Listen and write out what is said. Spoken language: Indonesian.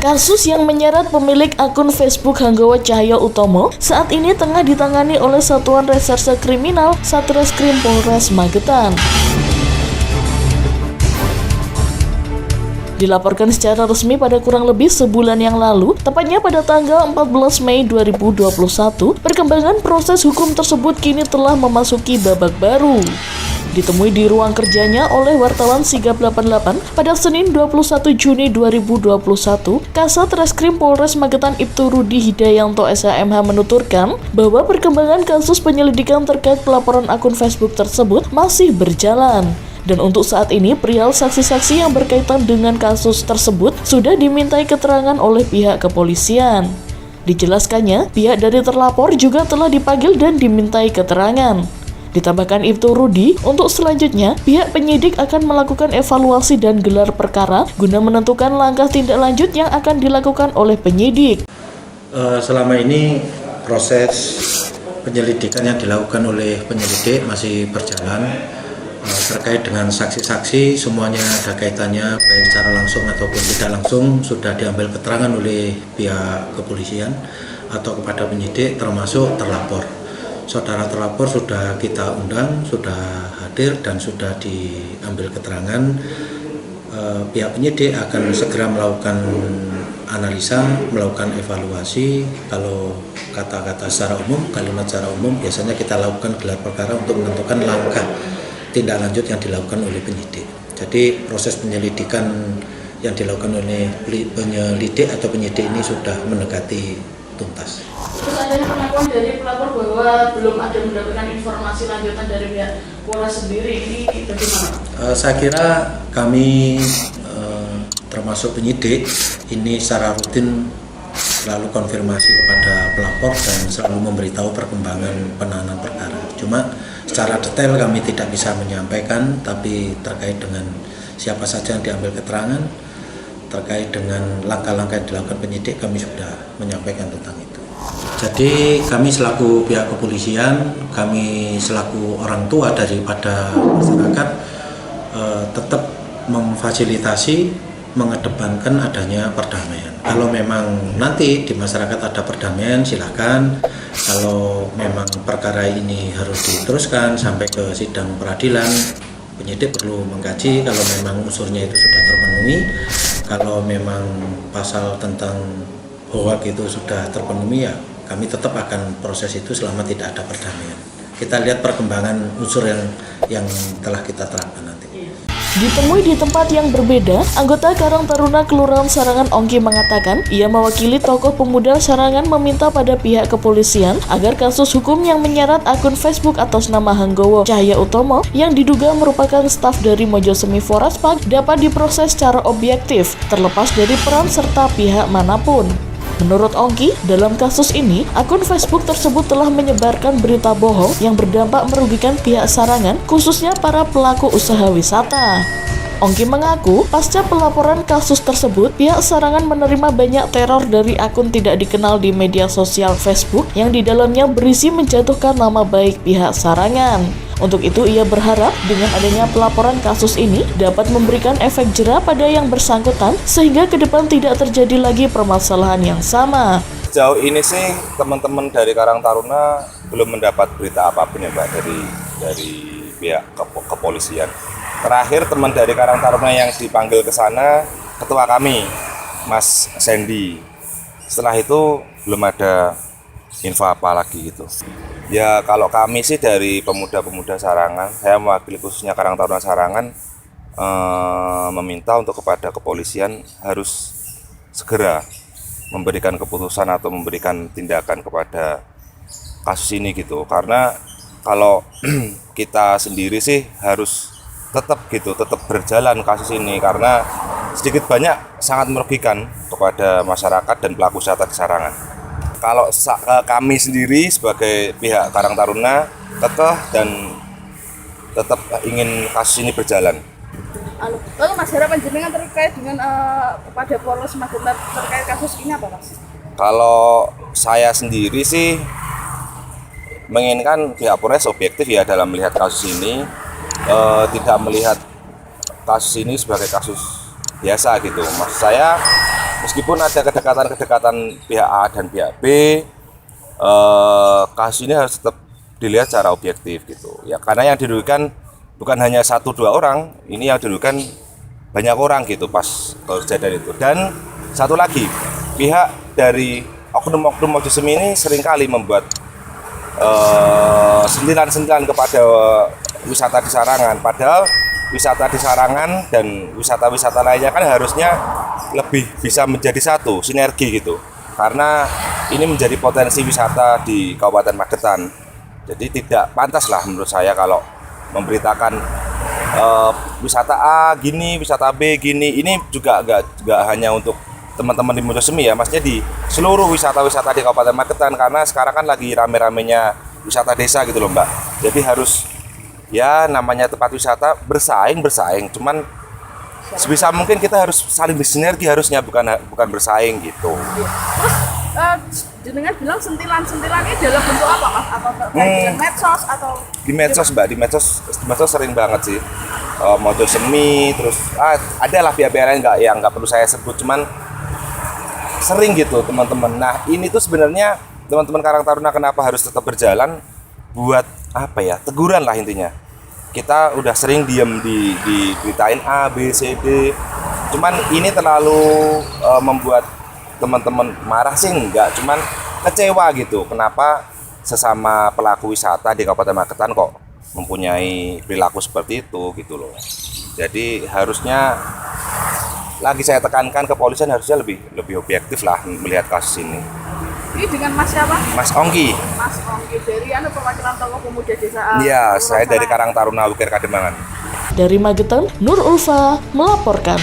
Kasus yang menyeret pemilik akun Facebook Hanggawa Cahyo Utomo saat ini tengah ditangani oleh Satuan Reserse Kriminal Satreskrim Polres Magetan. Dilaporkan secara resmi pada kurang lebih sebulan yang lalu, tepatnya pada tanggal 14 Mei 2021, perkembangan proses hukum tersebut kini telah memasuki babak baru. Ditemui di ruang kerjanya oleh wartawan Sigap 88 pada Senin 21 Juni 2021, Kasat Reskrim Polres Magetan Ibtu Rudi Hidayanto SHMH menuturkan bahwa perkembangan kasus penyelidikan terkait pelaporan akun Facebook tersebut masih berjalan. Dan untuk saat ini, perihal saksi-saksi yang berkaitan dengan kasus tersebut sudah dimintai keterangan oleh pihak kepolisian. Dijelaskannya, pihak dari terlapor juga telah dipanggil dan dimintai keterangan. Ditambahkan Ibtu Rudi, untuk selanjutnya, pihak penyidik akan melakukan evaluasi dan gelar perkara guna menentukan langkah tindak lanjut yang akan dilakukan oleh penyidik. Selama ini proses penyelidikan yang dilakukan oleh penyelidik masih berjalan. Terkait dengan saksi-saksi, semuanya ada kaitannya baik secara langsung ataupun tidak langsung sudah diambil keterangan oleh pihak kepolisian atau kepada penyidik termasuk terlapor. Saudara terlapor sudah kita undang, sudah hadir dan sudah diambil keterangan. Pihak penyidik akan segera melakukan analisa, melakukan evaluasi. Kalau kata-kata secara umum, kalimat secara umum, biasanya kita lakukan gelar perkara untuk menentukan langkah tindak lanjut yang dilakukan oleh penyidik. Jadi proses penyelidikan yang dilakukan oleh penyelidik atau penyidik ini sudah mendekati tuntas. Terus adanya pengakuan dari pelapor bahwa belum ada mendapatkan informasi lanjutan dari pihak Polres sendiri, ini bagaimana? Saya kira kami termasuk penyidik ini secara rutin selalu konfirmasi kepada pelapor dan selalu memberitahu perkembangan penanganan perkara. Cuma secara detail kami tidak bisa menyampaikan, tapi terkait dengan siapa saja yang diambil keterangan, terkait dengan langkah-langkah yang dilakukan penyidik, kami sudah menyampaikan tentang itu. Jadi kami selaku pihak kepolisian, kami selaku orang tua daripada masyarakat tetap memfasilitasi, mengedepankan adanya perdamaian. Kalau memang nanti di masyarakat ada perdamaian, silakan. Kalau memang perkara ini harus diteruskan sampai ke sidang peradilan, penyidik perlu mengkaji kalau memang unsurnya itu sudah terpenuhi. Kalau memang pasal tentang hoak itu sudah terpenuhi, ya kami tetap akan proses itu selama tidak ada perdamaian. Kita lihat perkembangan unsur yang telah kita terapkan nanti. Ditemui di tempat yang berbeda, anggota Karang Taruna Kelurahan Sarangan Ongki mengatakan ia mewakili tokoh pemuda Sarangan meminta pada pihak kepolisian agar kasus hukum yang menyeret akun Facebook atas nama Hanggawa Cahyo Utomo yang diduga merupakan staf dari Mojosemi Foraspak dapat diproses secara objektif, terlepas dari peran serta pihak manapun. Menurut Ongki, dalam kasus ini, akun Facebook tersebut telah menyebarkan berita bohong yang berdampak merugikan pihak Sarangan, khususnya para pelaku usaha wisata. Ongki mengaku, pasca pelaporan kasus tersebut, pihak Sarangan menerima banyak teror dari akun tidak dikenal di media sosial Facebook yang di dalamnya berisi menjatuhkan nama baik pihak Sarangan. Untuk itu, ia berharap dengan adanya pelaporan kasus ini dapat memberikan efek jera pada yang bersangkutan sehingga ke depan tidak terjadi lagi permasalahan yang sama. Sejauh ini sih teman-teman dari Karang Taruna belum mendapat berita apapun ya Mbak dari pihak kepolisian. Terakhir teman dari Karang Taruna yang dipanggil ke sana ketua kami, Mas Sandy. Setelah itu belum ada info apa lagi gitu. Ya kalau kami sih dari pemuda-pemuda Sarangan, saya mewakili khususnya Karang Taruna Sarangan, meminta untuk kepada kepolisian harus segera memberikan keputusan atau memberikan tindakan kepada kasus ini gitu. Karena kalau kita sendiri sih harus tetap berjalan kasus ini karena sedikit banyak sangat merugikan kepada masyarakat dan pelaku wisata di Sarangan. Kalau kami sendiri sebagai pihak Karang Taruna dan tetap ingin kasus ini berjalan. Lalu Mas, harapan jenengan terkait dengan kepada Polres Magetan terkait kasus ini apa Mas? Kalau saya sendiri sih menginginkan pihak Polres objektif ya dalam melihat kasus ini, tidak melihat kasus ini sebagai kasus biasa gitu. Maksud saya meskipun ada kedekatan pihak A dan pihak B, kasus ini harus tetap dilihat secara objektif gitu ya, karena yang dirugikan bukan hanya 1-2 orang, ini yang dirugikan banyak orang gitu pas kejadian itu. Dan satu lagi, pihak dari oknum-oknum maju semi ini seringkali membuat sentilan-sentilan kepada wisata di Sarangan, padahal wisata di Sarangan dan wisata-wisata lainnya kan harusnya lebih bisa menjadi satu, sinergi gitu, karena ini menjadi potensi wisata di Kabupaten Magetan. Jadi tidak pantas lah menurut saya kalau memberitakan wisata A gini, wisata B gini. Ini juga nggak hanya untuk teman-teman di Mojosemi ya, maksudnya di seluruh wisata-wisata di Kabupaten Magetan, karena sekarang kan lagi rame-ramenya wisata desa gitu loh Mbak. Jadi harus ya namanya tempat wisata bersaing, cuman sebisa mungkin kita harus saling bersinergi harusnya, bukan bersaing gitu. Terus jenengan bilang sentilan-sentilannya dalam bentuk apa Mas? Atau dengan medsos atau Di medsos Mbak, di medsos sering banget sih. Mojosemi, terus ada lah pihak-pihak lain yang nggak perlu saya sebut, cuman sering gitu teman-teman. Nah ini tuh sebenarnya teman-teman Karang Taruna kenapa harus tetap berjalan, buat apa ya, teguran lah intinya. Kita udah sering diem diberitain A, B, C, D, cuman ini terlalu membuat teman-teman marah sih enggak, cuman kecewa gitu. Kenapa sesama pelaku wisata di Kabupaten Magetan kok mempunyai perilaku seperti itu gitu loh. Jadi harusnya lagi saya tekankan, kepolisian harusnya lebih objektif lah melihat kasus ini. ini dengan Mas siapa? Mas Ongki. Mas Ongki dari perwakilan tokoh pemuda desa. Iya, saya dari Karang Taruna Wukir Kademangan. Dari Magetan, Nur Ulfa melaporkan.